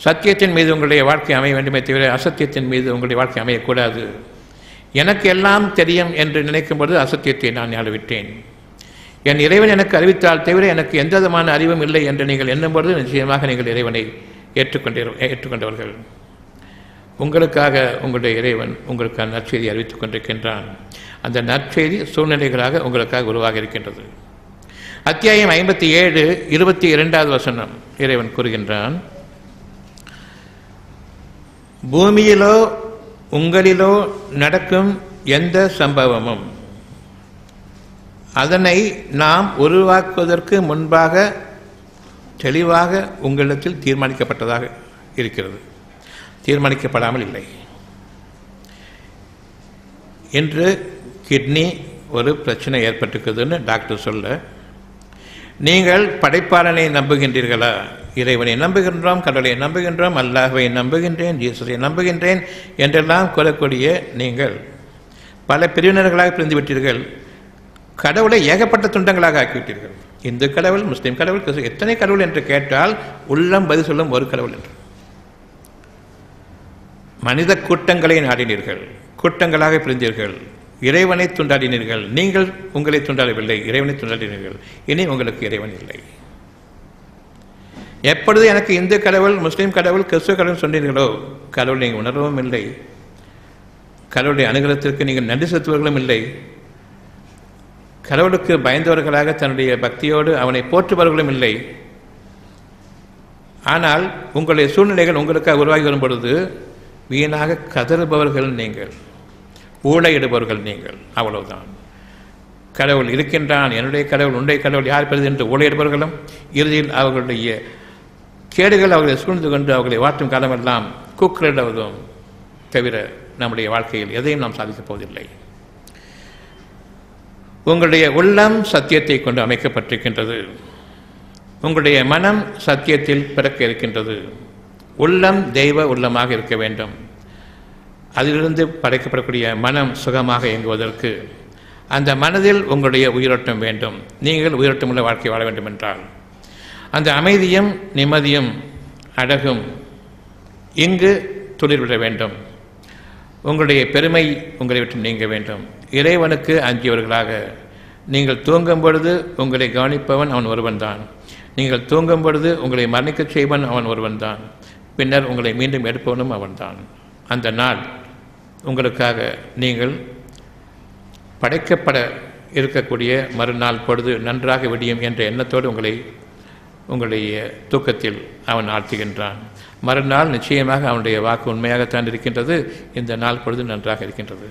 சத்தியத்தின் மீது உங்களுடைய வாழ்க்கை அமைய வேண்டுமே தவிர அசத்தியத்தின் மீது உங்களுடைய வாழ்க்கை அமையக்கூடாது. எனக்கு எல்லாம் தெரியும் என்று நினைக்கும்போது அசத்தியத்தை நான் ஆளவிட்டேன். என் இறைவன் எனக்கு அறிவித்தால் தவிர எனக்கு எந்த விதமான அறிவும் இல்லை என்று நீங்கள் எண்ணும்பொழுது நிச்சயமாக நீங்கள் இறைவனை ஏற்றுக்கொண்டவர்கள். உங்களுக்காக உங்களுடைய இறைவன் உங்களுக்கான நற்செய்தி அறிவித்துக் கொண்டிருக்கின்றான். அந்த நற்செய்தி சூழ்நிலைகளாக உங்களுக்காக உருவாக இருக்கின்றது. அத்தியாயம் 57 22வது வசனம் இறைவன் கூறுகின்றான், பூமியிலோ உங்களிலோ நடக்கும் எந்த சம்பவமும் அதனை நாம் உருவாக்குவதற்கு முன்பாக தெளிவாக உங்களிடத்தில் தீர்மானிக்கப்பட்டதாக இருக்கிறது, தீர்மானிக்கப்படாமல் இல்லை. இன்று கிட்னி ஒரு பிரச்சனை ஏற்பட்டிருக்குதுன்னு டாக்டர் சொல்ல, நீங்கள் படைப்பாளனை நம்புகின்றீர்களா? இறைவனை நம்புகின்றோம், கடவுளை நம்புகின்றோம், அல்லாஹ்வை நம்புகின்றேன், ஜீசஸை நம்புகின்றேன் என்றெல்லாம் கூறக்கூடிய நீங்கள் பல பிரிவினர்களாக பிரிந்து விட்டீர்கள். கடவுளை ஏகப்பட்ட துண்டங்களாக ஆக்கிவிட்டீர்கள். இந்து கடவுள், முஸ்லீம் கடவுள், கிறிஸ்துவ, எத்தனை கடவுள் என்று கேட்டால் உள்ளம் பதில் சொல்லும் ஒரு கடவுள் என்று. மனித கூட்டங்களை நாடினீர்கள், கூட்டங்களாக பிரிந்தீர்கள், இறைவனை துண்டாடினீர்கள். நீங்கள் உங்களை துண்டாடவில்லை, இறைவனை துண்டாடினீர்கள். இனி உங்களுக்கு இறைவன் இல்லை. எப்பொழுது எனக்கு இந்து கடவுள், முஸ்லீம் கடவுள், கிறிஸ்துவ கடவுள் சொன்னீர்களோ கடவுள் நீங்கள் உணர்வும் இல்லை, கடவுளுடைய அனுகிரகத்திற்கு நீங்கள் நன்றி செலுத்துவர்களும் இல்லை, கடவுளுக்கு பயந்தவர்களாக தன்னுடைய பக்தியோடு அவனை போற்றுபவர்களும் இல்லை. ஆனால் உங்களுடைய சூழ்நிலைகள் உங்களுக்காக உருவாகி வரும் பொழுது வீணாக கதறுபவர்கள் நீங்கள், ஊழையிடுபவர்கள் நீங்கள், அவ்வளவுதான். கடவுள் இருக்கின்றான், என்னுடைய கடவுள், உன்னுடைய கடவுள் யார் பெறுது என்று ஊழையிடுபவர்களும் இறுதியில் அவர்களுடைய கேடுகள் அவர்களை சூழ்ந்து கொண்டு அவர்களை வாட்டும் காலமெல்லாம் கூக்குரலிடுவதும் தவிர நம்முடைய வாழ்க்கையில் எதையும் நாம் சாதிக்கப் போவதில்லை. உங்களுடைய உள்ளம் சத்தியத்தை கொண்டு அமைக்கப்பட்டிருக்கின்றது. உங்களுடைய மனம் சத்தியத்தில் பிறக்க இருக்கின்றது. உள்ளம் தெய்வ உள்ளமாக இருக்க வேண்டும். அதிலிருந்து படைக்கப்படக்கூடிய மனம் சுகமாக இயங்குவதற்கு அந்த மனதில் உங்களுடைய உயிரோட்டம் வேண்டும். நீங்கள் உயிரோட்டமுள்ள வாழ்க்கை வாழ வேண்டும் என்றால் அந்த அமைதியும் நிம்மதியும் அழகும் இங்கு துளிர்விட வேண்டும். உங்களுடைய பெருமை உங்களை விட்டு நீங்க வேண்டும். இறைவனுக்கு அஞ்சியவர்களாக நீங்கள் தூங்கும் பொழுது உங்களை கவனிப்பவன் அவன் ஒருவன்தான். நீங்கள் தூங்கும் பொழுது உங்களை மரணிக்கச் செய்வன் அவன் ஒருவன்தான். பின்னர் உங்களை மீண்டும் எடுப்பவனும் அவன்தான். அந்த நாள் உங்களுக்காக நீங்கள் படைக்கப்பட இருக்கக்கூடிய மறுநாள் பொழுது நன்றாக விடியும் என்ற எண்ணத்தோடு உங்களுடைய தூக்கத்தில் அவன் ஆழ்த்துகின்றான். மறுநாள் நிச்சயமாக அவனுடைய வாக்கு உண்மையாகத்தான் இருக்கின்றது. இந்த நாள் பொழுது நன்றாக இருக்கின்றது.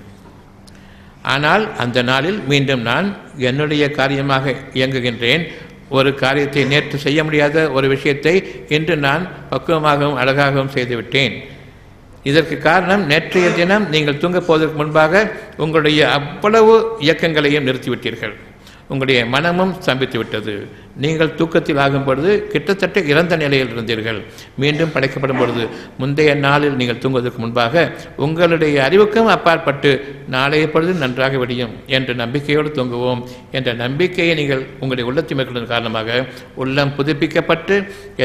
ஆனால் அந்த நாளில் மீண்டும் நான் என்னுடைய காரியமாக இயங்குகின்றேன். ஒரு காரியத்தை நேற்று செய்ய முடியாத ஒரு விஷயத்தை இன்று நான் பக்குவமாகவும் அழகாகவும் செய்துவிட்டேன். இதற்கு காரணம் நேற்றைய தினம் நீங்கள் தூங்கப் போவதற்கு முன்பாக உங்களுடைய அவ்வளவு இயக்கங்களையும் நிறுத்திவிட்டீர்கள். உங்களுடைய மனமும் ஸ்தம்பித்து விட்டது. நீங்கள் தூக்கத்தில் ஆகும் பொழுது கிட்டத்தட்ட இறந்த நிலையில் இருந்தீர்கள். மீண்டும் படைக்கப்படும் பொழுது முந்தைய நாளில் நீங்கள் தூங்குவதற்கு முன்பாக உங்களுடைய அறிவுக்கும் அப்பாற்பட்டு நாளைய பொழுது நன்றாக விடியும் என்ற நம்பிக்கையோடு தூங்குவோம் என்ற நம்பிக்கையை நீங்கள் உங்களுடைய உள்ளத்தில் மேற்கொள்வதன் காரணமாக உள்ளம் புதுப்பிக்கப்பட்டு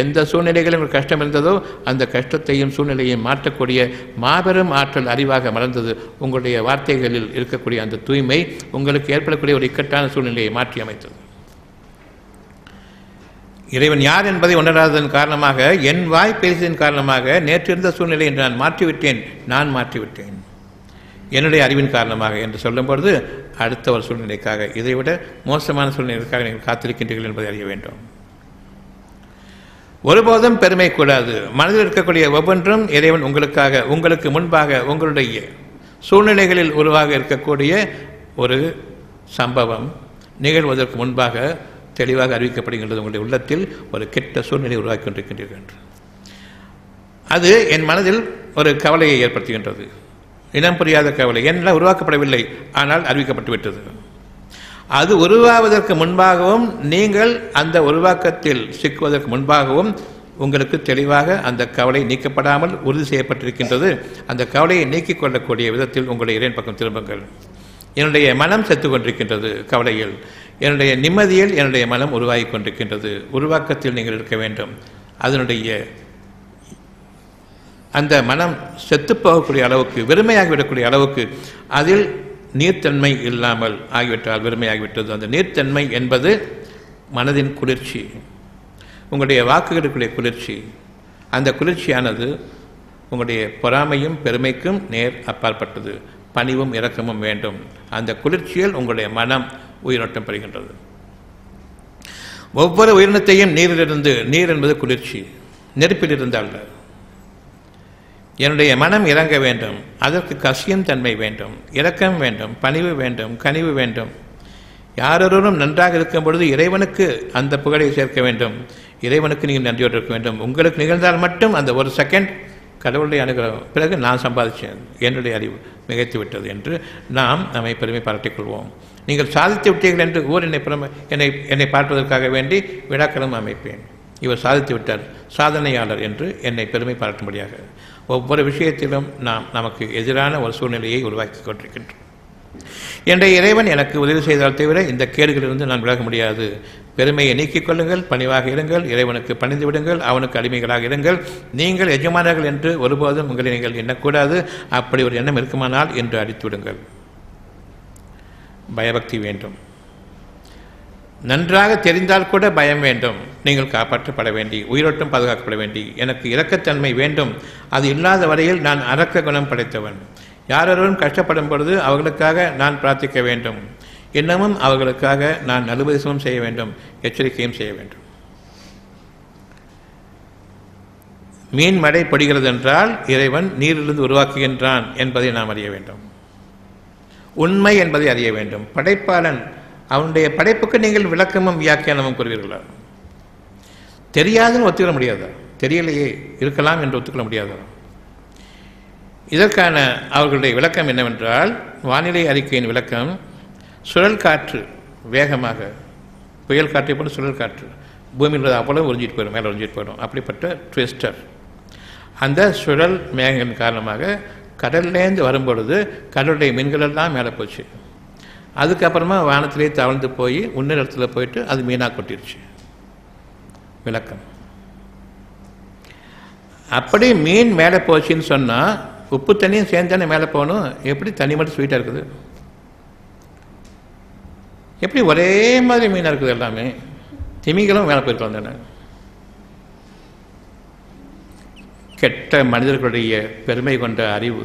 எந்த சூழ்நிலைகளில் உங்களுக்கு கஷ்டம் இருந்ததோ அந்த கஷ்டத்தையும் சூழ்நிலையையும் மாற்றக்கூடிய மாபெரும் ஆற்றல் அறிவாக மலர்ந்தது. உங்களுடைய வார்த்தைகளில் இருக்கக்கூடிய அந்த தூய்மை உங்களுக்கு ஏற்படக்கூடிய ஒரு இக்கட்டான சூழ்நிலையை மாற்றி அமைத்தது. இறைவன் யார் என்பதை உணராததன் காரணமாக, என் வாய் பேசியதன் காரணமாக நேற்று இருந்த சூழ்நிலையை நான் மாற்றிவிட்டேன் என்னுடைய அறிவின் காரணமாக என்று சொல்லும் பொழுது அடுத்த ஒரு சூழ்நிலைக்காக, இதைவிட மோசமான சூழ்நிலைக்காக நீங்கள் காத்திருக்கின்றீர்கள் என்பதை அறிய வேண்டும். ஒருபோதும் பெருமை கூடாது. மனதில் இருக்கக்கூடிய ஒவ்வொன்றும் இறைவன் உங்களுக்காக, உங்களுக்கு முன்பாக உங்களுடைய சூழ்நிலைகளில் உருவாக இருக்கக்கூடிய ஒரு சம்பவம் நிகழ்வதற்கு முன்பாக தெளிவாக அறிவிக்கப்படுகின்றது. உங்களுடைய உள்ளத்தில் ஒரு கெட்ட சூழ்நிலை உருவாக்கி கொண்டிருக்கின்றீர்கள் என்று அது என் மனதில் ஒரு கவலையை ஏற்படுத்துகின்றது. இனம் புரியாத கவலை. என்னால் உருவாக்கப்படவில்லை, ஆனால் அறிவிக்கப்பட்டு விட்டது. அது உருவாவதற்கு முன்பாகவும் நீங்கள் அந்த உருவாக்கத்தில் சிக்குவதற்கு முன்பாகவும் உங்களுக்கு தெளிவாக அந்த கவலை நீக்கப்படாமல் உறுதி செய்யப்பட்டிருக்கின்றது. அந்த கவலையை நீக்கிக் கொள்ளக்கூடிய விதத்தில் உங்களுடைய இறைவன் பக்கம் திரும்புங்கள். என்னுடைய மனம் செத்து கொண்டிருக்கின்றது கவலையில், என்னுடைய நிம்மதியில் என்னுடைய மனம் உருவாகி கொண்டிருக்கின்றது. உருவாக்கத்தில் நீங்கள் இருக்க வேண்டும். அதனுடைய அந்த மனம் செத்துப்போகக்கூடிய அளவுக்கு, வெறுமையாகிவிடக்கூடிய அளவுக்கு அதில் நீர்த்தன்மை இல்லாமல் ஆகிவிட்டால் வெறுமையாகிவிட்டது. அந்த நீர்த்தன்மை என்பது மனதின் குளிர்ச்சி, உங்களுடைய வாக்குகளுக்குடைய குளிர்ச்சி. அந்த குளிர்ச்சியானது உங்களுடைய பொறாமையும் பெருமைக்கும் நேர் அப்பாற்பட்டது. பணிவும் இரக்கமும் வேண்டும். அந்த குளிர்ச்சியில் உங்களுடைய மனம் உயிரோட்டம் பெறுகின்றது. ஒவ்வொரு உயிரினத்தையும் நீரிலிருந்து, நீர் என்பது குளிர்ச்சி, நெருப்பில் இருந்தால் என்னுடைய மனம் இறங்க வேண்டும். அதற்கு கசியும் தன்மை வேண்டும், இரக்கம் வேண்டும், பணிவு வேண்டும், கனிவு வேண்டும். யாரொருவரும் நன்றாக இருக்கும் பொழுது இறைவனுக்கு அந்த புகழை சேர்க்க வேண்டும். இறைவனுக்கு நீங்கள் நன்றியோடு இருக்க வேண்டும். உங்களுக்கு நிகழ்ந்தால் மட்டும் அந்த ஒரு செகண்ட் கடவுளுடைய அனுகிரகம், பிறகு நான் சம்பாதிச்சேன், என்னுடைய அறிவு மிகைத்து விட்டது என்று நாம் நம்மை பெருமை பாராட்டிக் கொள்வோம். நீங்கள் சாதித்து விட்டீர்கள் என்று ஊர் என்னை பார்ப்பதற்காக வேண்டி விழாக்களும் அமைப்பேன். இவர் சாதித்து விட்டார், சாதனையாளர் என்று என்னை பெருமை பாராட்டும்படியாக. ஒவ்வொரு விஷயத்திலும் நாம் நமக்கு எதிரான ஒரு சூழ்நிலையை உருவாக்கி கொண்டிருக்கின்றோம். என்னுடைய இறைவன் எனக்கு உதவி செய்தால் தவிர இந்த கேடுகளிலிருந்து நான் விலக முடியாது. பெருமையை நீக்கிக் கொள்ளுங்கள், பணிவாக இருங்கள், இறைவனுக்கு பணிந்து விடுங்கள், அவனுக்கு அடிமைகளாக இருங்கள். நீங்கள் எஜமானர்கள் என்று ஒருபோதும் உங்களை நீங்கள் எண்ணக்கூடாது. அப்படி ஒரு எண்ணம் இருக்குமானால் என்று அடித்து விடுங்கள். பயபக்தி வேண்டும். நன்றாக தெரிந்தால் கூட பயம் வேண்டும். நீங்கள் காப்பாற்றப்பட வேண்டி, உயிரோட்டம் பாதுகாக்கப்பட வேண்டி, எனக்கு இரக்கத்தன்மை வேண்டும். அது இல்லாத வரையில் நான் அரக்க குணம் படைத்தவன். யாரொருவரும் கஷ்டப்படும் பொழுது அவர்களுக்காக நான் பிரார்த்திக்க வேண்டும். இன்னமும் அவர்களுக்காக நான் நலுபதேசமும் செய்ய வேண்டும், எச்சரிக்கையும் செய்ய வேண்டும். மீன் மழை பொழிகிறது என்றால் இறைவன் நீரிலிருந்து உருவாக்குகின்றான் என்பதை நாம் அறிய வேண்டும். உண்மை என்பதை அறிய வேண்டும். படைப்பாளன், அவனுடைய படைப்புக்கு நீங்கள் விளக்கமும் வியாக்கியானமும் கூறுவீர்களா? தெரியாதுன்னு ஒத்துக்கொள்ள முடியாதா? தெரியலையே, இருக்கலாம் என்று ஒத்துக்கொள்ள முடியாதா? இதற்கான அவர்களுடைய விளக்கம் என்னவென்றால், வானிலை அறிக்கையின் விளக்கம், சுழல் காற்று வேகமாக, புயல் காற்றை போல சுழல் காற்று பூமியில் அவ்வளவு உறிஞ்சிட்டு போயிடும், மேலே உறிஞ்சிட்டு போயிடும். அப்படிப்பட்ட ட்விஸ்டர். அந்த சுழல் மேகங்களின் காரணமாக கடல்லேருந்து வரும்பொழுது கடலுடைய மீன்களெல்லாம் மேலே போச்சு. அதுக்கப்புறமா வானத்திலே தவழ்ந்து போய் உன்னிடத்தில் போயிட்டு அது மீனாக கொட்டிருச்சு. விளக்கம். அப்படி மீன் மேலே போச்சுன்னு சொன்னால் உப்பு தண்ணியும் சேர்ந்தானே மேலே போகணும். எப்படி தண்ணி மட்டும் ஸ்வீட்டாக இருக்குது? எப்படி ஒரே மாதிரி மீனாக இருக்குது எல்லாமே? திமிங்களும் மேலே போயிருக்கலாம் தானே. கெட்ட மனிதர்களுடைய பெருமை கொண்ட அறிவு,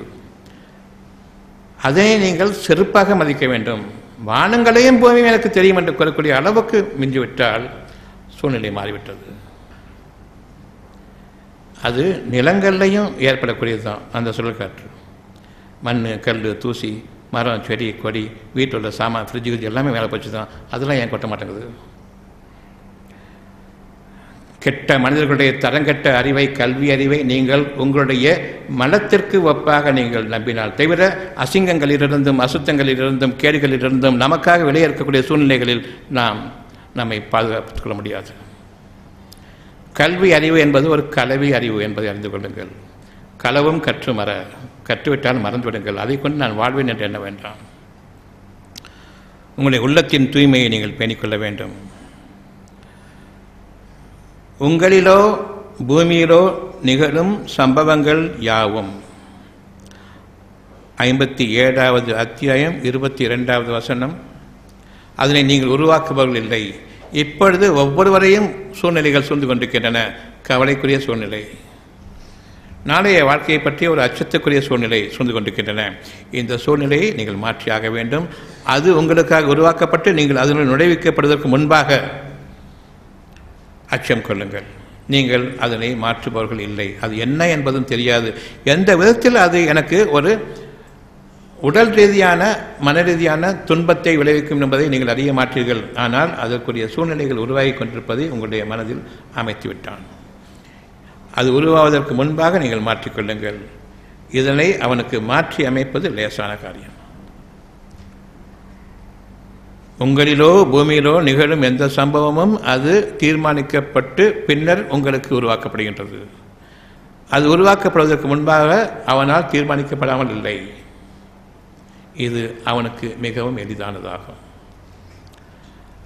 அதை நீங்கள் செருப்பாக மதிக்க வேண்டும். வானங்களையும் பூமியும் எனக்கு தெரியும் என்று கூறக்கூடிய அளவுக்கு மிஞ்சிவிட்டால் சூழ்நிலை மாறிவிட்டது. அது நிலங்கள்லையும் ஏற்படக்கூடியது தான் அந்த சுழல் காற்று. மண், கல், தூசி, மரம், செடி, கொடி, வீட்டில் உள்ள சாமான், ஃப்ரிட்ஜு எல்லாமே மேலே போச்சு தான். அதெல்லாம் ஏன் கொட்ட மாட்டேங்குது? கெட்ட மனிதர்களுடைய தரங்கெட்ட அறிவை, கல்வி அறிவை நீங்கள் உங்களுடைய மனத்திற்கு ஒப்பாக நீங்கள் நம்பினால் தவிர அசிங்கங்களிலிருந்தும் அசுத்தங்களிலிருந்தும் கேடுகளிலிருந்தும் நமக்காக விளையேற்கக்கூடிய சூழ்நிலைகளில் நாம் நம்மை பாதுகாத்துக் கொள்ள முடியாது. கல்வி அறிவு என்பது ஒரு கலவி அறிவு என்பதை அறிந்து கொள்ளுங்கள். களவும் கற்று மற, கற்றுவிட்டால் மறந்துவிடுங்கள். அதை கொண்டு நான் வாழ்வேன் என்று எண்ண வேண்டாம். உங்களுடைய உள்ளத்தின் தூய்மையை நீங்கள் பேணிக்கொள்ள வேண்டும். உங்களிலோ பூமியிலோ நிகழும் சம்பவங்கள் யாவும் 57வது அத்தியாயம் 22வது வசனம். அதனை நீங்கள் உருவாக்குபவர்கள் இல்லை. இப்பொழுது ஒவ்வொருவரையும் சூழ்நிலைகள் சூழ்ந்து கொண்டிருக்கின்றன. கவலைக்குரிய சூழ்நிலை, நாளைய வாழ்க்கையை பற்றிய ஒரு அச்சத்துக்குரிய சூழ்நிலை சூழ்ந்து கொண்டிருக்கின்றன. இந்த சூழ்நிலையை நீங்கள் மாற்றியாக வேண்டும். அது உங்களுக்காக உருவாக்கப்பட்டு நீங்கள் அதனுள் நுழைவிக்கப்படுவதற்கு முன்பாக அச்சம் கொள்ளுங்கள். நீங்கள் அதனை மாற்றுபவர்கள் இல்லை. அது என்ன என்பதும் தெரியாது. எந்த விதத்தில் அது எனக்கு ஒரு உடல் ரீதியான மன ரீதியான துன்பத்தை விளைவிக்கும் என்பதை நீங்கள் அறிய மாட்டீர்கள். ஆனால் அதற்குரிய சூழ்நிலைகள் உருவாகி கொண்டிருப்பதை உங்களுடைய மனதில் அமைத்து விட்டான். அது உருவாவதற்கு முன்பாக நீங்கள் மாற்றிக்கொள்ளுங்கள். இதனை அவனுக்கு மாற்றி அமைப்பது லேசான காரியம். உங்களிலோ பூமியிலோ நிகழும் எந்த சம்பவமும் அது தீர்மானிக்கப்பட்டு பின்னர் உங்களுக்கு உருவாக்கப்படுகின்றது. அது உருவாக்கப்படுவதற்கு முன்பாக அவனால் தீர்மானிக்கப்படாமல் இல்லை. இது அவனுக்கு மிகவும் எளிதானதாகும்.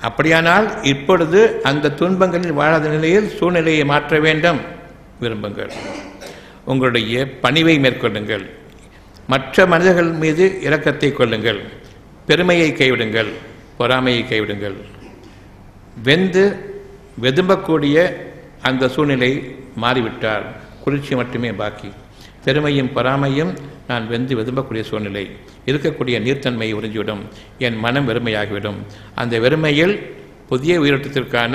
அப்படியானால் இப்பொழுது அந்த துன்பங்களில் வாழாத நிலையில் சூழ்நிலையை மாற்ற வேண்டும் விரும்புங்கள். உங்களுடைய பணிவை மேற்கொள்ளுங்கள். மற்ற மனிதர்கள் மீது இரக்கத்தை கொள்ளுங்கள். பெருமையை கைவிடுங்கள், பொறாமையை கைவிடுங்கள். வெதும்பக்கூடிய அந்த சூழ்நிலை மாறிவிட்டால் குளிர்ச்சி மட்டுமே பாக்கி. பெருமையும் பொறாமையும் நான் வெதும்பக்கூடிய சூழ்நிலை இருக்கக்கூடிய நீர்த்தன்மையை உறிஞ்சிவிடும். என் மனம் வெறுமையாகிவிடும். அந்த வெறுமையில் புதிய உயிரோட்டத்திற்கான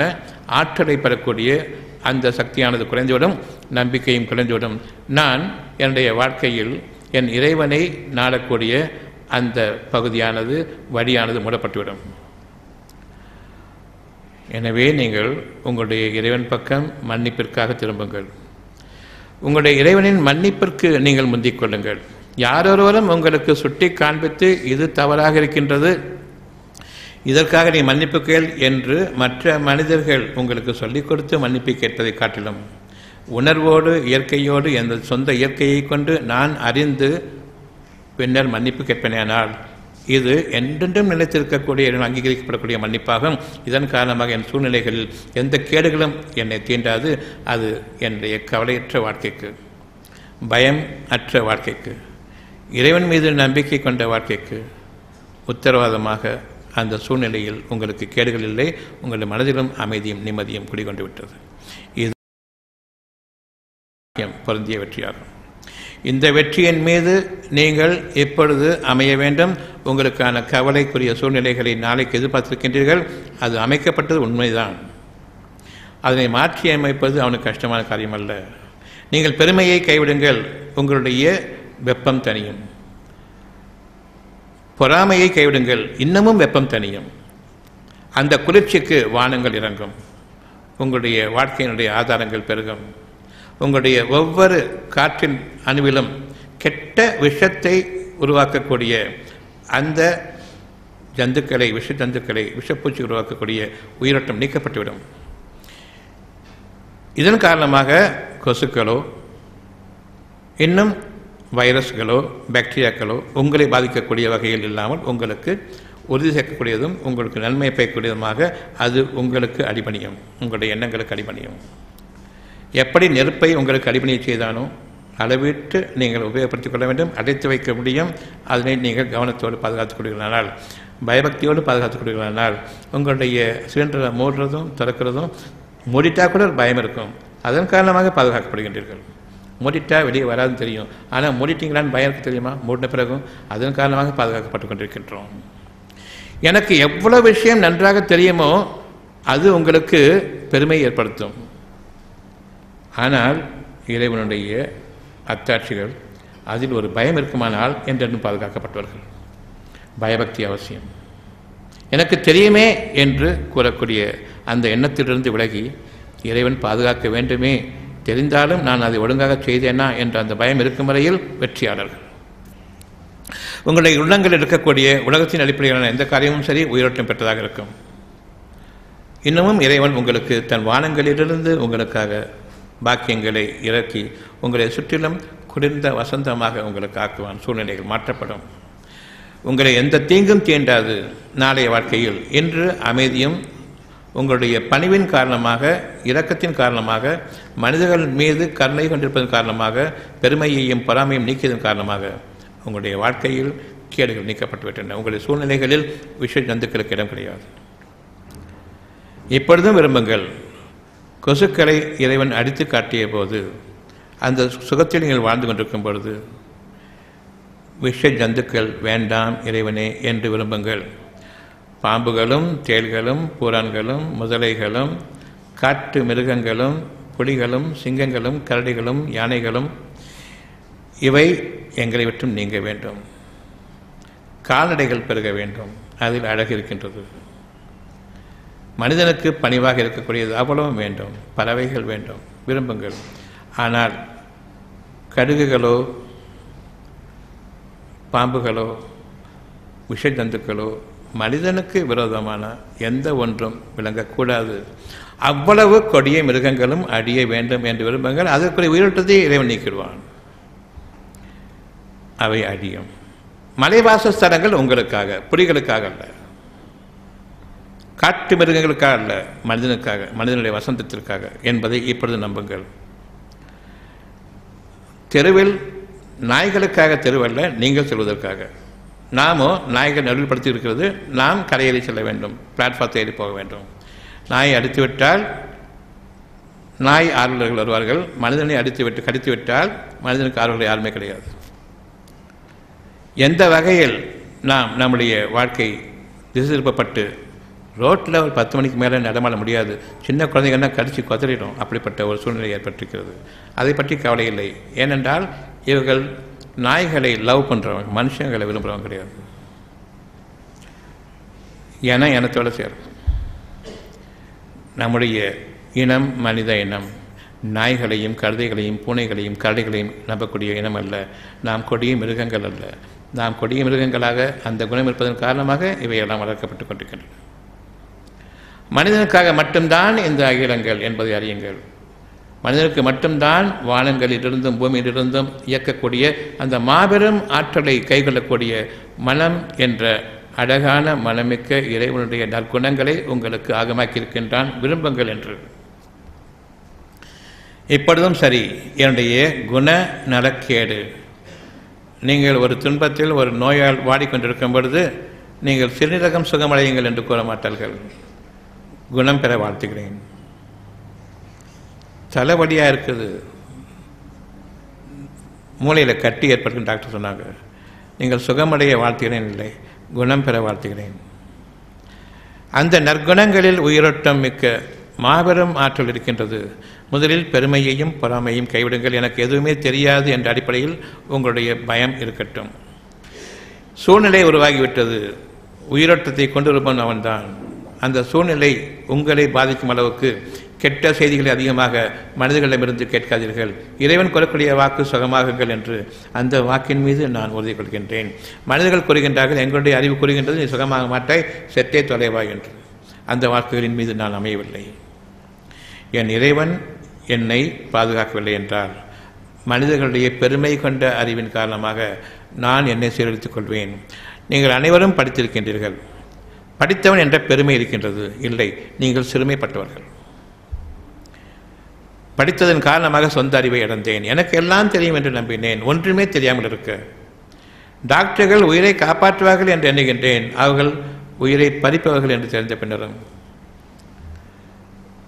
ஆற்றலை பெறக்கூடிய அந்த சக்தியானது குறைந்துவிடும், நம்பிக்கையும் குறைந்துவிடும். நான் என்னுடைய வாழ்க்கையில் என் இறைவனை நாடக்கூடிய அந்த பகுதியானது வழியானது மூடப்பட்டுவிடும். எனவே நீங்கள் உங்களுடைய இறைவன் பக்கம் மன்னிப்பிற்காக திரும்புங்கள். உங்களுடைய இறைவனின் மன்னிப்பிற்கு நீங்கள் முந்திக் கொள்ளுங்கள். யாரொருவரும் உங்களுக்கு சுட்டி காண்பித்து இது தவறாக இருக்கின்றது, இதற்காக நீ மன்னிப்பு கேள் என்று மற்ற மனிதர்கள் உங்களுக்கு சொல்லிக் கொடுத்து மன்னிப்பு கேட்பதை காட்டிலும் உணர்வோடு இயற்கையோடு எந்த சொந்த இயற்கையை கொண்டு நான் அறிந்து பின்னர் மன்னிப்பு கேட்பேனால் இது என்றென்றும் நிலைத்திருக்கக்கூடிய அங்கீகரிக்கப்படக்கூடிய மன்னிப்பாகும். இதன் காரணமாக என் சூழ்நிலைகளில் எந்த கேடுகளும் என்னை தீண்டாது. அது என்னுடைய கவலையற்ற வாழ்க்கைக்கு, பயம் அற்ற வாழ்க்கைக்கு, இறைவன் மீது நம்பிக்கை கொண்ட வாழ்க்கைக்கு உத்தரவாதமாக அந்த சூழ்நிலையில் உங்களுக்கு கேடுகள் இல்லை. உங்களுடைய மனதிலும் அமைதியும் நிம்மதியும் குடிகொண்டு விட்டது. இது பொருந்திய வெற்றியாகும். இந்த வெற்றியின் மீது நீங்கள் எப்பொழுது அமைய வேண்டும்? உங்களுக்கான கவலைக்குரிய சூழ்நிலைகளை நாளைக்கு எதிர்பார்த்திருக்கின்றீர்கள். அது அமைக்கப்பட்டது உண்மைதான். அதனை மாற்றி அமைப்பது அவனுக்கு கஷ்டமான காரியம் அல்ல. நீங்கள் பெருமையை கைவிடுங்கள், உங்களுடைய வெப்பம் தனியும். பொறாமையை கைவிடுங்கள், இன்னமும் வெப்பம் தனியும். அந்த குளிர்ச்சிக்கு வானங்கள் இறங்கும். உங்களுடைய வாழ்க்கையினுடைய ஆதாரங்கள் பெருகும். உங்களுடைய ஒவ்வொரு காற்றின் அணுவிலும் கெட்ட விஷத்தை உருவாக்கக்கூடிய அந்த ஜந்துக்களை, விஷப்பூச்சி உருவாக்கக்கூடிய உயிரோட்டம் நீக்கப்பட்டுவிடும். இதன் காரணமாக கொசுக்களோ இன்னும் வைரஸ்களோ பாக்டீரியாக்களோ உங்களை பாதிக்கக்கூடிய வகையில் இல்லாமல் உங்களுக்கு உறுதி சேர்க்கக்கூடியதும் உங்களுக்கு நன்மை பயக்கக்கூடியதுமாக அது உங்களுக்கு அடிபணியும். உங்களுடைய எண்ணங்களுக்கு அடிபணியும். எப்படி நெருப்பை உங்களுக்கு அடிபணியை செய்தானோ அளவிட்டு நீங்கள் உபயோகப்படுத்திக் கொள்ள வேண்டும். அடைத்து வைக்க முடியும். அதனை நீங்கள் கவனத்தோடு பாதுகாத்துக் கொள்கிறீர்களானால், பயபக்தியோடு பாதுகாத்துக் கொள்கிறீர்களானால், உங்களுடைய சிலிண்டரை மூடுறதும் திறக்கிறதும் மூடிட்டா கூட ஒரு பயம் இருக்கும். அதன் காரணமாக பாதுகாக்கப்படுகின்றீர்கள். மூடிட்டா வெளியே வராதுன்னு தெரியும், ஆனால் மூடிட்டீங்களான்னு பயம் இருக்கு தெரியுமா? மூடின பிறகும் அதன் காரணமாக பாதுகாக்கப்பட்டு கொண்டிருக்கின்றோம். எனக்கு எவ்வளவு விஷயம் நன்றாக தெரியுமோ அது உங்களுக்கு பெருமை ஏற்படுத்தும். ஆனால் இறைவனுடைய அத்தாட்சிகள் அதில் ஒரு பயம் இருக்குமானால் என்றென்றும் பாதுகாக்கப்பட்டவர்கள். பயபக்தி அவசியம். எனக்கு தெரியுமே என்று கூறக்கூடிய அந்த எண்ணத்திலிருந்து விலகி இறைவன் பாதுகாக்க வேண்டுமே, தெரிந்தாலும் நான் அதை ஒழுங்காக செய்தேனா என்ற அந்த பயம் இருக்கும் வரையில் வெற்றியாளர்கள். உங்களுடைய உள்ளங்களில் இருக்கக்கூடிய உலகத்தின் அடிப்படையிலான எந்த காரியமும் சரி உயிரோட்டம் பெற்றதாக இருக்கும். இன்னமும் இறைவன் உங்களுக்கு தன் வானங்களிலிருந்து உங்களுக்காக பாக்கியங்களை இறக்கி உங்களை சுற்றிலும் குளிர்ந்த வசந்தமாக உங்களுக்கு ஆக்குவான். சூழ்நிலைகள் மாற்றப்படும். உங்களை எந்த தீங்கும் தீண்டாது. நாளைய வாழ்க்கையில் இன்று அமைதியும் உங்களுடைய பணிவின் காரணமாக, இரக்கத்தின் காரணமாக, மனிதர்கள் மீது கருணை கொண்டிருப்பதன் காரணமாக, பெருமையையும் பொறாமையும் நீக்கியதன் காரணமாக உங்களுடைய வாழ்க்கையில் கேடுகள் நீக்கப்பட்டுவிட்டன. உங்களுடைய சூழ்நிலைகளில் விஷ ஜந்துக்களுக்கு இடம் கிடையாது. இப்பொழுதும் விரும்புங்கள். கொசுக்களை இறைவன் அடித்து காட்டிய போது அந்த சுகத்தில் நீங்கள் வாழ்ந்து கொண்டிருக்கும் பொழுது விஷ ஜந்துக்கள் வேண்டாம் இறைவனே என்று விரும்புங்கள். பாம்புகளும் தேள்களும் பூரான்களும் முதலைகளும் காட்டு மிருகங்களும் புலிகளும் சிங்கங்களும் கரடிகளும் யானைகளும் இவை எங்களை விட்டும் நீங்க வேண்டும். கால்நடைகள் பெருக வேண்டும். அதில் அழகு இருக்கின்றது. மனிதனுக்கு பணிவாக இருக்கக்கூடியது அவ்வளவும் வேண்டும். பறவைகள் வேண்டும், விரும்புங்கள். ஆனால் கடுகுகளோ பாம்புகளோ விஷ ஜந்துக்களோ மனிதனுக்கு விரோதமான எந்த ஒன்றும் விளங்கக்கூடாது. அவ்வளவு கொடிய மிருகங்களும் அடிய வேண்டும் என்று விரும்புங்கள். அதற்குரிய உயிரோட்டத்தை இறைவன் நீக்கிடுவான். அவை அடியும். மலைவாசஸ்தலங்கள் உங்களுக்காக, புலிகளுக்காக அல்ல, காட்டு மிருகங்களுக்காக அல்ல, மனிதனுக்காக, மனிதனுடைய வசந்தத்திற்காக என்பதை இப்பொழுது நம்புங்கள். தெருவில் நாய்களுக்காக தெருவல்ல, நீங்கள் செல்வதற்காக. நாமோ நாய்கள் நடுவுப்படுத்தி இருக்கிறது, நாம் கரையேறி செல்ல வேண்டும், பிளாட்ஃபார்த்தை ஏறி போக வேண்டும். நாயை அடித்துவிட்டால் நாய் ஆர்வலர்கள் வருவார்கள், மனிதனை கடித்து விட்டால் மனிதனுக்கு ஆர்வலர்கள் யாருமே கிடையாது. எந்த வகையில் நாம் நம்முடைய வாழ்க்கை திசை திருப்பப்பட்டு ரோட்டில் ஒரு 10 மணிக்கு மேலே நடமாட முடியாது, சின்ன குழந்தைங்கன்னா கடித்து கொதறிடும், அப்படிப்பட்ட ஒரு சூழ்நிலை ஏற்பட்டிருக்கிறது. அதை பற்றி கவலை இல்லை. ஏனென்றால் இவர்கள் நாய்களை லவ் பண்ணுறவங்க, மனுஷங்களை விரும்புகிறவங்க கிடையாது. ஏன்னா இனத்தோடு சேரும். நம்முடைய இனம் மனித இனம், நாய்களையும் கழுதைகளையும் பூனைகளையும் கரடிகளையும் நம்பக்கூடிய இனம் அல்ல. நாம் கொடிய மிருகங்கள் அல்ல. நாம் கொடிய மிருகங்களாக அந்த குணம் இருப்பதன் காரணமாக இவையெல்லாம் வளர்க்கப்பட்டு கொண்டிருக்கின்றன. மனிதனுக்காக மட்டும்தான் இந்த அகிலங்கள் என்பதை அறியுங்கள். மனிதனுக்கு மட்டும்தான் வானங்களிலிருந்தும் பூமியிலிருந்தும் இயக்கக்கூடிய அந்த மாபெரும் ஆற்றலை கைகொள்ளக்கூடிய மனம் என்ற அழகான மனமிக்க இறைவனுடைய நற்குணங்களை உங்களுக்கு ஆகமாக்கியிருக்கின்றான், விரும்புங்கள் என்று. இப்பொழுதும் சரி, என்னுடைய குண நலக்கேடு, நீங்கள் ஒரு துன்பத்தில் ஒரு நோயால் வாடிக்கொண்டிருக்கும் பொழுது நீங்கள் சிறுநீரகம் சுகமடையுங்கள் என்று கூற மாட்டார்கள். குணம் பெற வாழ்த்துகிறேன். தலைவலியாக இருக்குது, மூளையில் கட்டி ஏற்படுத்தும் டாக்டர் சொன்னாங்க, நீங்கள் சுகமடைய வாழ்த்துகிறேன் இல்லை, குணம் பெற வாழ்த்துகிறேன். அந்த நற்குணங்களில் உயிரோட்டம் மிக்க மாபெரும் ஆற்றல் இருக்கின்றது. முதலில் பெருமையையும் பொறாமையும் கைவிடுங்கள். எனக்கு எதுவுமே தெரியாது என்ற அடிப்படையில் உங்களுடைய பயம் இருக்கட்டும். சூழ்நிலை உருவாகிவிட்டது, உயிரோட்டத்தை கொண்டு வருபவன் அவன்தான். அந்த சூழ்நிலை உங்களை பாதிக்கும் அளவுக்கு கெட்ட செய்திகளை அதிகமாக மனிதர்களிடமிருந்து கேட்காதீர்கள். இறைவன் கூறக்கூடிய வாக்கு சுகமாகுங்கள் என்று அந்த வாக்கின் மீது நான் உறுதி கொள்கின்றேன். மனிதர்கள் கூறுகின்றார்கள், எங்களுடைய அறிவு கூறுகின்றது நீ சுகமாக மாட்டாய், செத்தே தொலைவாய் என்று. அந்த வாக்குகளின் மீது நான் அமையவில்லை. என் இறைவன் என்னை பாதுகாக்கவில்லை என்றால் மனிதர்களுடைய பெருமை கொண்ட அறிவின் காரணமாக நான் என்னை சீரழித்துக் கொள்வேன். நீங்கள் அனைவரும் படித்திருக்கின்றீர்கள், படித்தவன் என்ற பெருமை இருக்கின்றது. இல்லை, நீங்கள் சிறுமைப்பட்டவர்கள். படித்ததன் காரணமாக சொந்த அறிவை இழந்தேன். எனக்கு எல்லாம் தெரியும் என்று நம்பினேன், ஒன்றுமே தெரியாமல் இருக்க. டாக்டர்கள் உயிரை காப்பாற்றுவார்கள் என்று எண்ணுகின்றேன், அவர்கள் உயிரை பறிப்பவர்கள் என்று தெரிந்த பின்னரும்.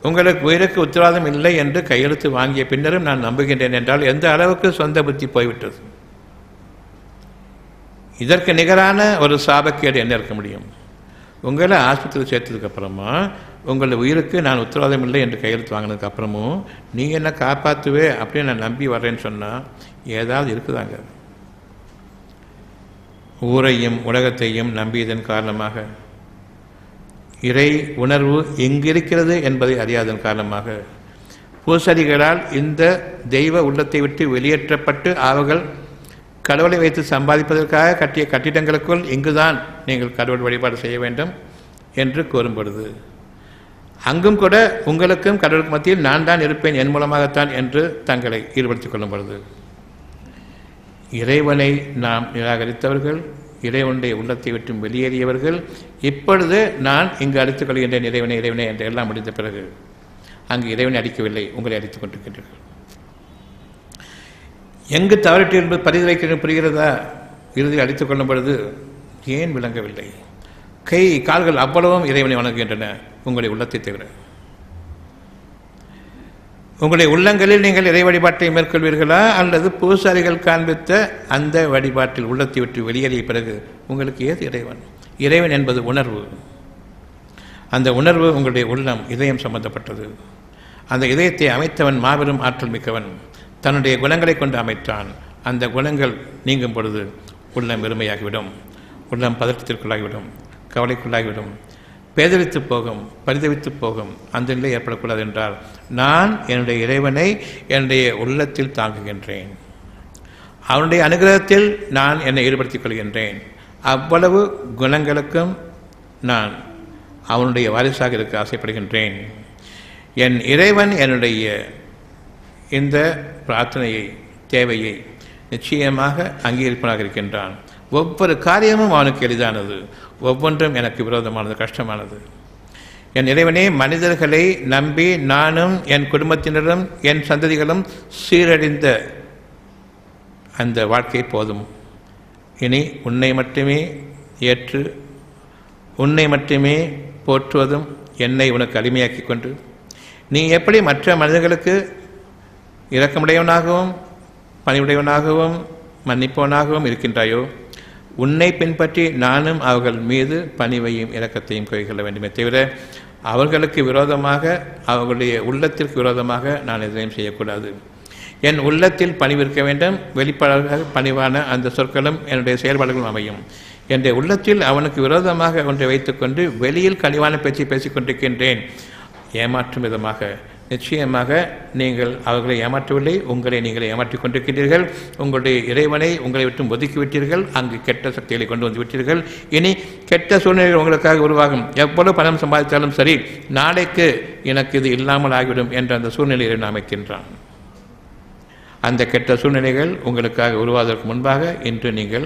உங்களுக்கு உயிருக்கு உத்தரவாதம் இல்லை என்று கையெழுத்து வாங்கிய பின்னரும் நான் நம்புகின்றேன் என்றால் எந்த அளவுக்கு சொந்த புத்தி போய்விட்டது. இதற்கு நிகரான ஒரு சாபக்கேடு என்ன இருக்க முடியும்? உங்களை ஆஸ்பத்திரியில் சேர்த்ததுக்கு அப்புறமா உங்களோட உயிருக்கு நான் உத்தரவாதம் இல்லை என்று கையெழுத்து வாங்கினதுக்கு அப்புறமும் நீ என்ன காப்பாற்றுவே அப்படின்னு நான் நம்பி வர்றேன்னு சொன்னால் ஏதாவது இருக்குதாங்க? ஊரையும் உலகத்தையும் நம்பியதன் காரணமாக, இறை உணர்வு எங்கிருக்கிறது என்பதை அறியாதன் காரணமாக, பூசாரிகளால் இந்த தெய்வ உள்ளத்தை விட்டு வெளியேற்றப்பட்டு அவர்கள் கடவுளை வைத்து சம்பாதிப்பதற்காக கட்டிய கட்டிடங்களுக்குள் இங்குதான் நீங்கள் கடவுள் வழிபாடு செய்ய வேண்டும் என்று கூறும் பொழுது, அங்கும் கூட உங்களுக்கும் கடவுளுக்கு மத்தியில் நான் தான் இருப்பேன் என் மூலமாகத்தான் என்று தங்களை ஈடுபடுத்திக் கொள்ளும் பொழுது, இறைவனை நாம் நிராகரித்தவர்கள், இறைவனுடைய உள்ளத்தை விட்டு வெளியேறியவர்கள், இப்பொழுது நான் இங்கு அடித்துக் கொள்கின்றேன் இறைவனை இறைவனை என்று எல்லாம் முடிந்த பிறகு அங்கு இறைவனை அடிக்கவில்லை, உங்களை அடித்துக் கொண்டிருக்கின்றீர்கள். எங்கு தவறிட்டு என்பது பரிந்துரைக்க புரிகிறதா? இறுதியில் அடித்துக் கொள்ளும் பொழுது ஏன் விளங்கவில்லை? கை கால்கள் அவ்வளவும் இறைவனை வணங்குகின்றன, உங்களுடைய உள்ளத்தை தவிர. உங்களுடைய உள்ளங்களில் நீங்கள் இறை வழிபாட்டை மேற்கொள்வீர்களா, அல்லது பூசாரிகள் காண்பித்த அந்த வழிபாட்டில் உள்ளத்தை விட்டு வெளியேறிய பிறகு உங்களுக்கு ஏது இறைவன்? இறைவன் என்பது உணர்வு. அந்த உணர்வு உங்களுடைய உள்ளம், இதயம் சம்பந்தப்பட்டது. அந்த இதயத்தை அமைத்தவன் மாபெரும் ஆற்றல் மிக்கவன், தன்னுடைய குணங்களை கொண்டு அமைத்தான். அந்த குணங்கள் நீங்கும் பொழுது உள்ளம் வெறுமையாகிவிடும், உள்ளம் பதற்றத்திற்குள்ளாகிவிடும், கவலைக்குள்ளாகிவிடும், பேதலித்து போகும், பரிதவித்து போகும். அந்த நிலை ஏற்படக்கூடாது என்றால் நான் என்னுடைய இறைவனை என்னுடைய உள்ளத்தில் தாங்குகின்றேன், அவனுடைய அனுகிரகத்தில் நான் என்னை ஈடுபடுத்திக் கொள்கின்றேன். அவ்வளவு குணங்களுக்கும் நான் அவனுடைய வாரிசாக இருக்க ஆசைப்படுகின்றேன். என் இறைவன் என்னுடைய இந்த பிரார்த்தனையை, தேவையை நிச்சயமாக அங்கீகரிப்பனாக இருக்கின்றான். ஒவ்வொரு காரியமும் அவனுக்கு எளிதானது, ஒவ்வொன்றும் எனக்கு விரோதமானது, கஷ்டமானது. என் இறைவனே, மனிதர்களை நம்பி நானும் என் குடும்பத்தினரும் என் சந்ததிகளும் சீரழிந்த அந்த வாழ்க்கை போதும். இனி உன்னை மட்டுமே ஏற்று உன்னை மட்டுமே போற்றுவதும் என்னை உனக்கு அடிமையாக்கி கொண்டு நீ எப்படி மற்ற மனிதர்களுக்கு இரக்கமுடையவனாகவும் பணிவுடையவனாகவும் மன்னிப்பவனாகவும் இருக்கின்றாயோ, உன்னை பின்பற்றி நானும் அவர்கள் மீது பணிவையும் இரக்கத்தையும் கொள்ள வேண்டுமே தவிர அவர்களுக்கு விரோதமாக அவர்களுடைய உள்ளத்திற்கு விரோதமாக நான் எதையும் செய்யக்கூடாது. என் உள்ளத்தில் பணிவு இருக்க வேண்டும். வெளிப்பாடாக பணிவான அந்த சொற்களும் என்னுடைய செயல்பாடுகளும் அமையும். என்னுடைய உள்ளத்தில் அவனுக்கு விரோதமாக ஒன்றை வைத்துக்கொண்டு வெளியில் கனிவான பேச்சை பேசிக் கொண்டிருக்கின்றேன் ஏமாற்றும் விதமாக. நிச்சயமாக நீங்கள் அவர்களை ஏமாற்றவில்லை, உங்களை நீங்கள் ஏமாற்றிக் கொண்டிருக்கின்றீர்கள். உங்களுடைய இறைவனை உங்களை விட்டு ஒதுக்கிவிட்டீர்கள். அங்கு கெட்ட சக்திகளை கொண்டு வந்து விட்டீர்கள். இனி கெட்ட சூழ்நிலைகள் உங்களுக்காக உருவாகும். எவ்வளவு பணம் சம்பாதித்தாலும் சரி, நாளைக்கு எனக்கு இது இல்லாமல் ஆகிவிடும் என்ற அந்த சூழ்நிலையை அமைக்கின்றான். அந்த கெட்ட சூழ்நிலைகள் உங்களுக்காக உருவாவதற்கு முன்பாக இன்று நீங்கள்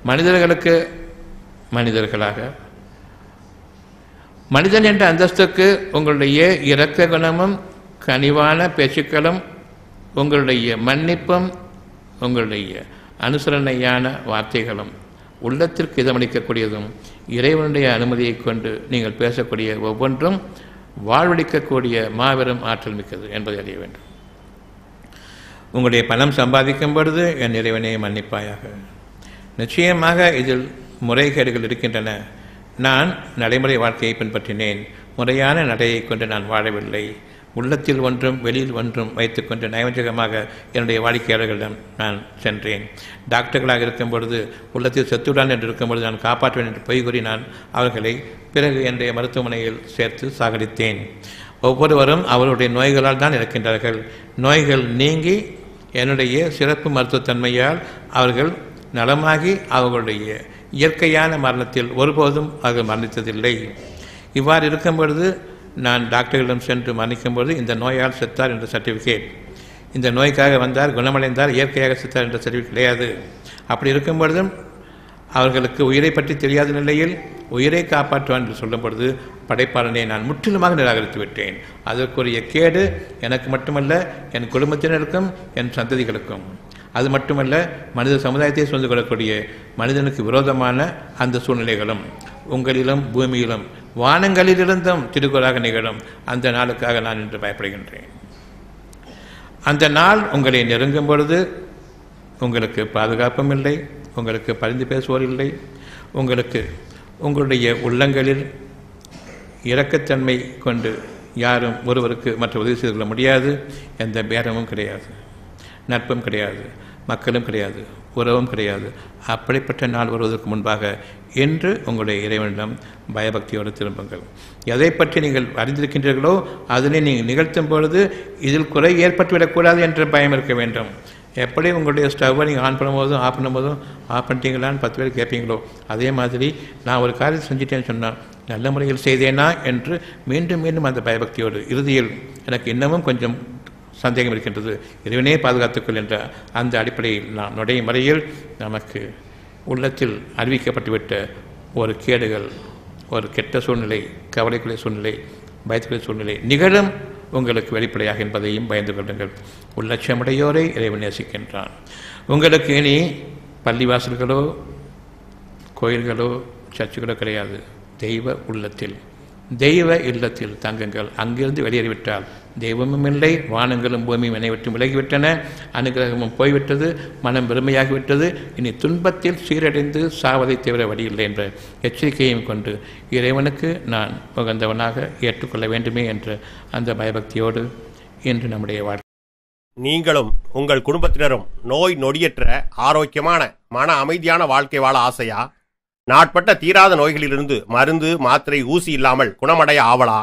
மனிதர்களுக்கு மனிதர்களாக, மனிதன் என்ற அந்தஸ்துக்கு உங்களுடைய இரக்க குணமும் கனிவான பேச்சுக்களும் உங்களுடைய மன்னிப்பும் உங்களுடைய அனுசரணையான வார்த்தைகளும் உள்ளத்திற்கு இதமளிக்கக்கூடியதும் இறைவனுடைய அனுமதியை கொண்டு நீங்கள் பேசக்கூடிய ஒவ்வொன்றும் வாழ்வளிக்கக்கூடிய மாபெரும் ஆற்றல் மிக்கது என்பதை அறிய வேண்டும். உங்களுடைய பணம் சம்பாதிக்கும் பொழுது என் இறைவனை மன்னிப்பாயாக. நிச்சயமாக இதில் முறைகேடுகள் இருக்கின்றன. நான் நடைமுறை வாழ்க்கையை பின்பற்றினேன். முறையான நடையை கொண்டு நான் வாழவில்லை. உள்ளத்தில் ஒன்றும் வெளியில் ஒன்றும் வைத்துக்கொண்டு நயவஞ்சகமாக என்னுடைய வாடிக்கையாளர்களிடம் நான் சென்றேன். டாக்டர்களாக இருக்கும் பொழுது உள்ளத்தில் செத்துடான் என்று இருக்கும் பொழுது நான் காப்பாற்றுவேன் என்று பொய் கூறி நான் அவர்களை பிறகு என்னுடைய மருத்துவமனையில் சேர்த்து சாகடித்தேன். ஒவ்வொருவரும் அவருடைய நோய்களால் தான் இருக்கின்றார்கள். நோய்கள் நீங்கி என்னுடைய சிறப்பு மருத்துவத்தன்மையால் அவர்கள் நலமாகி அவர்களுடைய இயற்கையான மரணத்தில் ஒருபோதும் அவர்கள் மரணித்ததில்லை. இவ்வாறு இருக்கும் பொழுது நான் டாக்டர்களிடம் சென்று மரணிக்கும் பொழுது இந்த நோயால் செத்தார் என்ற சர்டிஃபிகேட், இந்த நோய்க்காக வந்தார் குணமடைந்தார் இயற்கையாக செத்தார் என்ற சர்டிஃபிகேட் கிடையாது. அப்படி இருக்கும் பொழுதும் அவர்களுக்கு உயிரை பற்றி தெரியாத நிலையில் உயிரை காப்பாற்றுவான் என்று சொல்லும் பொழுது படைப்பாளனை நான் முற்றிலுமாக நிராகரித்து விட்டேன். அதற்குரிய கேடு எனக்கு மட்டுமல்ல, என் குடும்பத்தினருக்கும் என் சந்ததிகளுக்கும். அது மட்டுமல்ல, மனித சமுதாயத்தை சொல்ந்து கொள்ளக்கூடிய மனிதனுக்கு விரோதமான அந்த சூழ்நிலைகளும் உங்களிலும் பூமியிலும் வானங்களிலிருந்தும் திருக்குறாக நிகழும் அந்த நாளுக்காக நான் இன்று பயப்படுகின்றேன். அந்த நாள் உங்களை நெருங்கும் பொழுது உங்களுக்கு பாதுகாப்பும் இல்லை, உங்களுக்கு பரிந்து பேசுவோர் இல்லை, உங்களுக்கு உங்களுடைய உள்ளங்களில் இரக்கத்தன்மை கொண்டு யாரும் ஒருவருக்கு மற்ற உதவி செய்து கொள்ள முடியாது. எந்த பேரமும் கிடையாது, நட்பும் கிடையாது, மக்களும் கிடையாது, உறவும் கிடையாது. அப்படிப்பட்ட நாள் வருவதற்கு முன்பாக இன்று உங்களுடைய இறைவனிடம் பயபக்தியோடு திரும்புங்கள். எதை பற்றி நீங்கள் அறிந்திருக்கின்றீர்களோ அதனை நீங்கள் நிகழ்த்தும் பொழுது இதில் குறை ஏற்பட்டுவிடக்கூடாது என்ற பயம் இருக்க வேண்டும். எப்படி உங்களுடைய ஸ்டவ்வை நீங்கள் ஆன் பண்ணும்போதும் ஆஃப் பண்ணும்போதும் ஆஃப் பண்ணிட்டீங்களான்னு 10 பேர் கேட்பீங்களோ, அதே மாதிரி நான் ஒரு காரியத்தை செஞ்சுட்டேன்னு சொன்னால் நல்ல முறையில் செய்தேனா என்று மீண்டும் மீண்டும் அந்த பயபக்தியோடு இறுதியில் எனக்கு இன்னமும் கொஞ்சம் சந்தேகம் இருக்கின்றது, இறைவனே பாதுகாத்துக்கொள் என்ற அந்த அடிப்படையில் நாம் நுழையும் வரையில் நமக்கு உள்ளத்தில் அறிவிக்கப்பட்டுவிட்ட ஒரு கேடுகள், ஒரு கெட்ட சூழ்நிலை, கவலைக்குரிய சூழ்நிலை, பயத்துக்குரிய சூழ்நிலை நிகழும் உங்களுக்கு வெளிப்படையாக என்பதையும் பயந்து கொள்ளுங்கள். உள்ளட்சமுடையோரை இறைவன் நேசிக்கின்றான். உங்களுக்கு இனி பள்ளிவாசல்களோ கோயில்களோ சர்ச்சுகளோ கிடையாது. தெய்வ உள்ளத்தில், தெய்வ இல்லத்தில் தங்குங்கள். அங்கிருந்து வெளியேறிவிட்டால் தெய்வமும் இல்லை, வானங்களும் பூமியும் என்னை விட்டு விலகிவிட்டன, அனுகிரகமும் போய்விட்டது, மனம் பெருமையாகிவிட்டது. இனி துன்பத்தில் சீரடைந்து சாவதை தவிர வழியில்லை என்ற எச்சரிக்கையும் கொண்டு இறைவனுக்கு நான் உகந்தவனாக ஏற்றுக்கொள்ள வேண்டுமே என்ற அந்த பயபக்தியோடு இன்று நம்முடைய வாழ்க்கை. நீங்களும் உங்கள் குடும்பத்தினரும் நோய் நொடியற்ற ஆரோக்கியமான மன அமைதியான வாழ்க்கை வாழ ஆசையா? நாட்பட்ட தீராத நோய்களிலிருந்து மருந்து மாத்திரை ஊசி இல்லாமல் குணமடைய ஆவலா?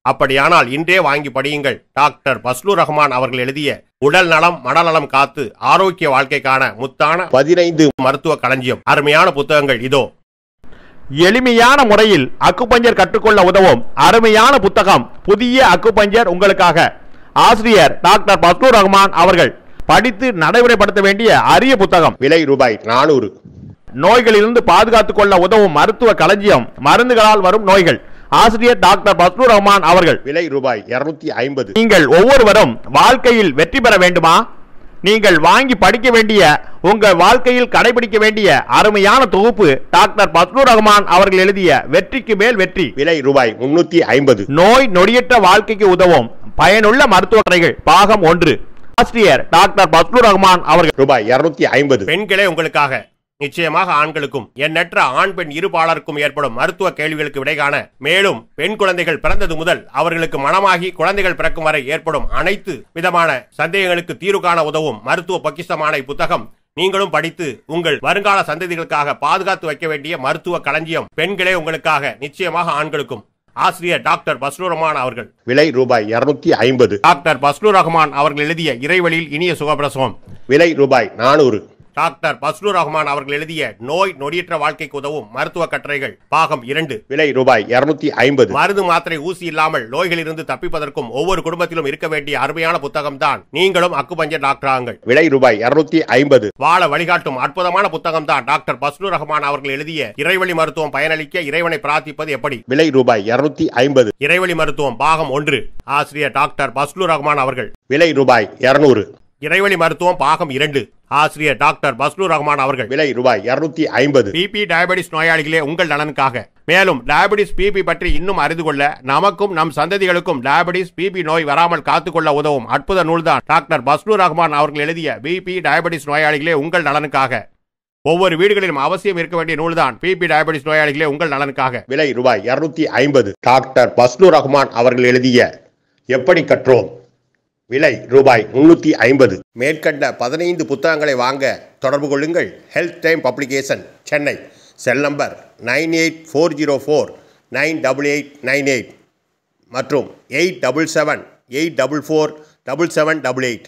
அப்படியானால் இன்றே வாங்கி படியுங்கள். டாக்டர் பஸ்லூர் ரஹ்மான் அவர்கள் எழுதிய உடல் நலம் மனநலம் காத்து ஆரோக்கிய வாழ்க்கைக்கான முத்தான 15 மருத்துவ களஞ்சியம். அருமையான புத்தகங்கள் இதோ. எளிமையான முறையில் அக்குபஞ்சர் கற்றுக்கொள்ள உதவும் அருமையான புத்தகம் புதிய அக்குபஞ்சர் உங்களுக்காக. ஆசிரியர் டாக்டர் பஸ்லூர் ரஹ்மான் அவர்கள் படித்து நடைமுறைப்படுத்த வேண்டிய அரிய புத்தகம். விலை ரூபாய் 400. நோய்களிலிருந்து பாதுகாத்துக் கொள்ள உதவும் மருத்துவ களஞ்சியம் மருந்துகளால் வரும் நோய்கள். ஆசிரியர் டாக்டர் பஸ்லூர் ரஹ்மான் அவர்கள். விலை ரூபாய் 250. நீங்கள் ஒவ்வொருவரும் வாழ்க்கையில் வெற்றி பெற வேண்டுமா? நீங்கள் வாங்கி படிக்க வேண்டிய, உங்கள் வாழ்க்கையில் கடைபிடிக்க வேண்டிய அருமையான தொகுப்பு டாக்டர் பஸ்லூர் ரஹ்மான் அவர்கள் எழுதிய வெற்றிக்கு மேல் வெற்றி. விலை ரூபாய் 350. நோய் நொடியற்ற வாழ்க்கைக்கு உதவும் பயனுள்ள மருத்துவ கதைகள் பாகம் 1. ஆசிரியர் டாக்டர் பஸ்லூர் ரஹ்மான் அவர்கள் ரூபாய் 250. பெண்களே உங்களுக்காக, நிச்சயமாக ஆண்களுக்கும் எண்ணற்ற ஆண் பெண் இருபாலருக்கும் ஏற்படும் மருத்துவ கேள்விகளுக்கு விடை காண, மேலும் பெண் குழந்தைகள் பிறந்தது முதல் அவர்களுக்கு மணமாகி குழந்தைகள் பிறக்கும் வரை ஏற்படும் அனைத்து விதமான சந்தேகங்களுக்கு தீர்வு காண உதவும் மருத்துவ பொக்கிஷமான இப்புத்தகம் நீங்களும் படித்து உங்கள் வருங்கால சந்ததிகளுக்காக பாதுகாத்து வைக்க வேண்டிய மருத்துவ களஞ்சியம். பெண்களே உங்களுக்காக, நிச்சயமாக ஆண்களுக்கும். ஆசிரியர் டாக்டர் பஸ்லூர் ரஹ்மான் அவர்கள். விலை ரூபாய் 250. டாக்டர் பஸ்லூர் ரஹ்மான் அவர்கள் எழுதிய இறைவழியில் இனிய சுகப்பிரசவம். விலை ரூபாய் 400. டாக்டர் பஸ்லூர் ரஹ்மான் அவர்கள் எழுதிய நோய் நொடியற்ற வாழ்க்கைக்கு உதவும் மருத்துவ கட்டுரைகள் பாகம் 2. விலை ரூபாய் 250. மருந்து மாத்திரை ஊசி இல்லாமல் நோய்களிலிருந்து தப்பிப்பதற்கும் ஒவ்வொரு குடும்பத்திலும் இருக்க வேண்டிய அருமையான புத்தகம் தான் நீங்களும் அக்குபஞ்சர் டாக்டராங்கள். விலை ரூபாய் 250. வாழ வழிகாட்டும் அற்புதமான புத்தகம் தான் டாக்டர் பஸ்லூர் ரஹ்மான் அவர்கள் எழுதிய இறைவழி மருத்துவம் பயனளிக்க இறைவனை பிரார்த்திப்பது எப்படி. விலை ரூபாய் 250. இறைவழி மருத்துவம் பாகம் 1. ஆசிரியர் டாக்டர் பஸ்லூர் ரஹ்மான் அவர்கள். விலை ரூபாய் 200. இறைவழி மருத்துவம் பாகம் 2. ஆசிரியர் டாக்டர் பஸ்லூர் ரஹ்மான் அவர்கள். விலை ரூபாய் 250. பிபி டயபெட்டிஸ் நோயாளிகளே உங்கள் நலனுக்காக. மேலும் டயபெட்டிஸ் பிபி பற்றி இன்னும் அறிந்து கொள்ள, நமக்கும் நம் சந்ததிகளுக்கும் டயபெட்டிஸ் பிபி நோய் வராமல் காத்துக்கொள்ள உதவும் அற்புத நூல்தான் டாக்டர் பஸ்லூர் ரஹ்மான் அவர்கள் எழுதிய பிபி டயபெட்டிஸ் நோயாளிகளே உங்கள் நலனுக்காக. ஒவ்வொரு வீடுகளிலும் அவசியம் இருக்க வேண்டிய நூல்தான் பிபி டயபெட்டிஸ் நோயாளிகளே உங்கள் நலனுக்காக. விலை ரூபாய் 250. டாக்டர் பஸ்லூர் ரஹ்மான் அவர்கள் எழுதிய எப்படி கற்றோம். விலை ரூபாய் 350. மேற்கண்ட 15 புத்தகங்களை வாங்க தொடர்பு கொள்ளுங்கள். Health time publication, Chennai. Cell number 9840498898 மற்றும் 87784477788.